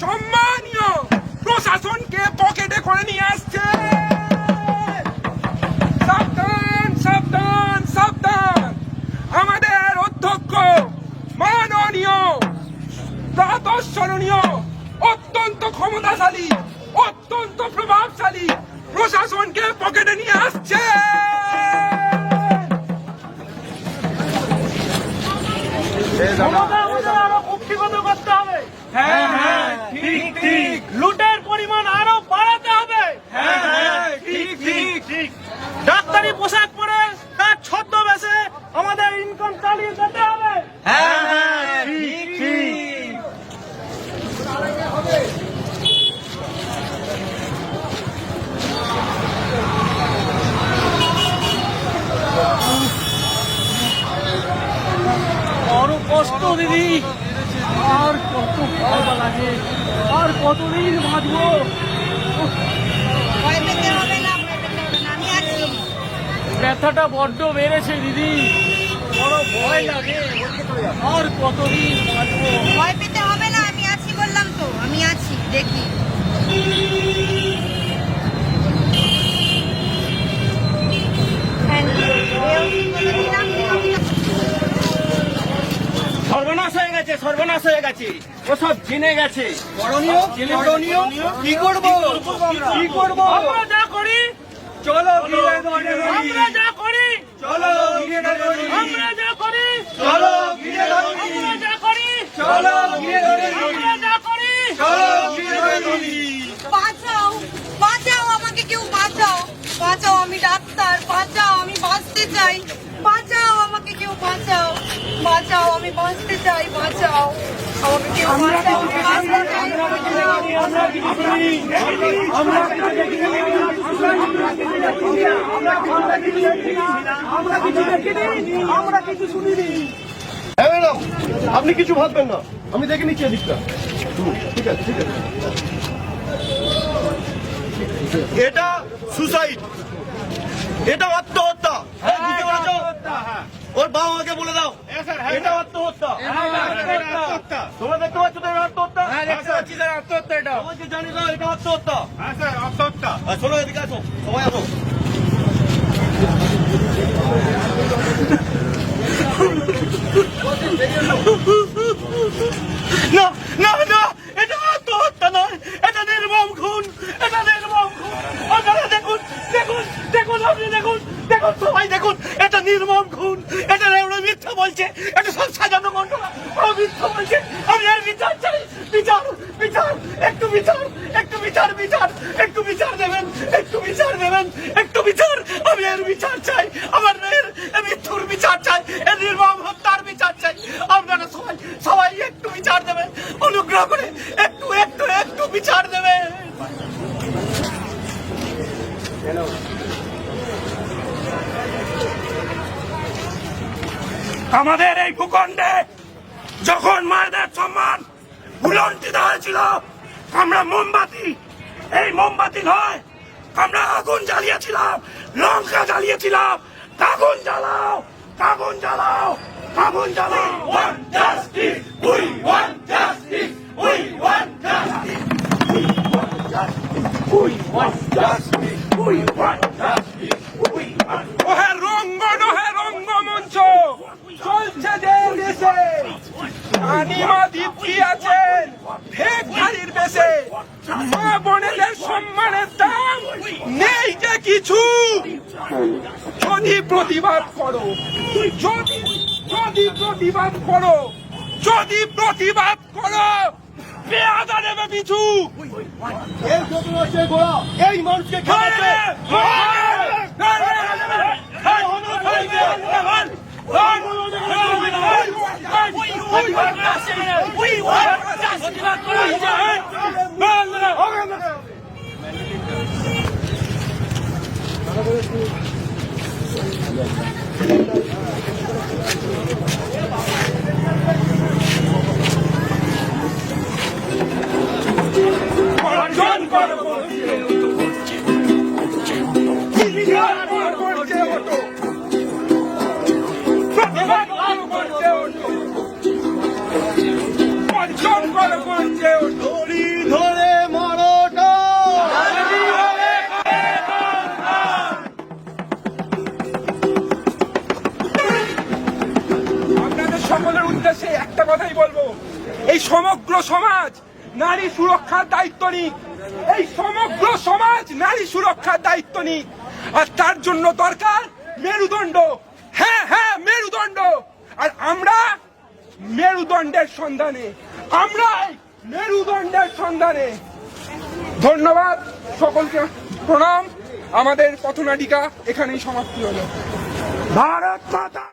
সম্মানীয় প্রশাসনকে পকেটে করে নিয়ে আসছে। সাবধান সাবধান সাবধান। আমাদের অধ্যক্ষ মাননীয় প্রাতঃস্মরণীয় অত্যন্ত ক্ষমতাশালী অত্যন্ত প্রভাবশালী প্রশাসনকে পকেটে নিয়ে আসছে। আরো কুক্ষিগত করতে হবে। হ্যাঁ হ্যাঁ ঠিক ঠিক। লুটের পরিমাণ আরো বাড়াতে হবে। হ্যাঁ হ্যাঁ ঠিক ঠিক ঠিক। ডাক্তারি পোশাক পরে তার ছদ্মবেশে আমাদের ইনকাম চালিয়ে যেতে হবে। হ্যাঁ হ্যাঁ ঠিক ঠিক। বড় কষ্ট দিদি, আর কত ভালো লাগে, আর কতদিন বাঁচবো। ভয় পেতে হবে না, ভয় পেতে হবে না, আমি আছি। ব্যথাটা বড্ড বেড়েছে দিদি, বড় ভয় লাগে, আর কতদিন বাঁচবো। ভয় পেতে হবে না, আমি আছি বললাম তো, আমি আছি। দেখি সর্বনাশ হয়ে গেছে, সর্বনাশ হয়ে গেছে, ওসব জেনে গেছে। করণীয় করণীয় কি করবো, কি করবো? আমরা যা করি চলো আমরা যা করি চলো আমরা যা করি চলো আমরা যা করি চলো আমরা যা করি। বাঁচাও, বাঁচাও, আমাকে কেউ বাঁচাও, বাঁচাও, আমি ডাক্তার, বাঁচাও, আমি বাঁচতে চাই, বাঁচাও, আমাকে কেউ বাঁচাও, বাঁচাও, আমি বাঁচতে চাই, বাঁচাও, আমাকে কেউ বাঁচাও, আমি বাঁচতে চাই, আমরা কিছু শুনিনি। হ্যাঁ ম্যাডাম, আপনি কিছু ভাববেন না, আমি দেখে নিচ্ছি এদিকটা। ঠিক আছে ঠিক আছে। এটা সুসাইড, এটা আত্মহত্যা। বুঝতে পেরেছো? ওর বাবা মাকে বলে দাও এটা আত্মহত্যা। তোমরা দেখতে পাচ্ছ তো এটা আত্মহত্যা? সবাইকে জানিয়ে দাও এটা আত্মহত্যা। আর শোনো, এদিকে আসো, সবাই আসো। না না না, এটা আত্মহত্যা নয়, এটা নির্মম খুন, এটা নির্মম খুন। আপনারা দেখুন দেখুন দেখুন, আপনি দেখুন দেখুন, সবাই দেখুন, এটা নির্মম খুন। এটা ওরা মিথ্যা বলছে, এটা সব সাজানো ঘটনা, ওরা মিথ্যা বলছে। আমি আর বিচার চাই, বিচার বিচার, একটু বিচার, একটু বিচার বিচার, একটু বিচার দেবেন, একটু বিচার দেবেন, একটু বিচার। আমি এর বিচার চাই, আমার মেয়ের মৃত্যুর বিচার চাই, এর নির্মম হত্যার বিচার চাই। আপনারা সবাই সবাই একটু বিচার দেবেন, অনুগ্রহ করে একটু একটু একটু বিচার দেবেন। আমাদের এই ভূখণ্ডে যখন মায়েদের সম্মান ভুলণ্ঠিত হয়েছিল, আমরা মোমবাতি, এই মোমবাতি নয়, আমরা আগুন জ্বালিয়েছিলাম, লঙ্কা জ্বালিয়েছিলাম। আগুন জ্বালাও, আগুন জ্বালাও, আগুন জ্বালাও। Want justice, we want justice, we want justice, we want justice, we want justice, we want justice, we want. ওহে রঙ্গ নহে রঙ্গমঞ্চ চলছে যে দেশে, আনিমা দীপ্তি আছেন ভেকধারীর বেশে। মা বোনেদের সম্মানের দাম নেই যে কিছু। যদি প্রতিবাদ করো, যদি যদি প্রতিবাদ করো, যদি প্রতিবাদ করো, পেয়াদা নেবে পিছু। এই ঘটনা হচ্ছে গোড়া, এই মানুষকে খেলাচ্ছে। অর্জন করবো অর্জন করবো সমাজ নারী সুরক্ষার দায়িত্ব নিক, এই সমগ্র সমাজ নারী সুরক্ষার দায়িত্ব নিক। আর তার জন্য দরকার মেরুদণ্ড, হ্যাঁ হ্যাঁ মেরুদণ্ড। আর আমরা মেরুদণ্ডের সন্ধানে, আমরাই মেরুদণ্ডের সন্ধানে। ধন্যবাদ সকলকে, প্রণাম। আমাদের পথনাটিকা এখানেই সমাপ্তি হলো। ভারত মাতা।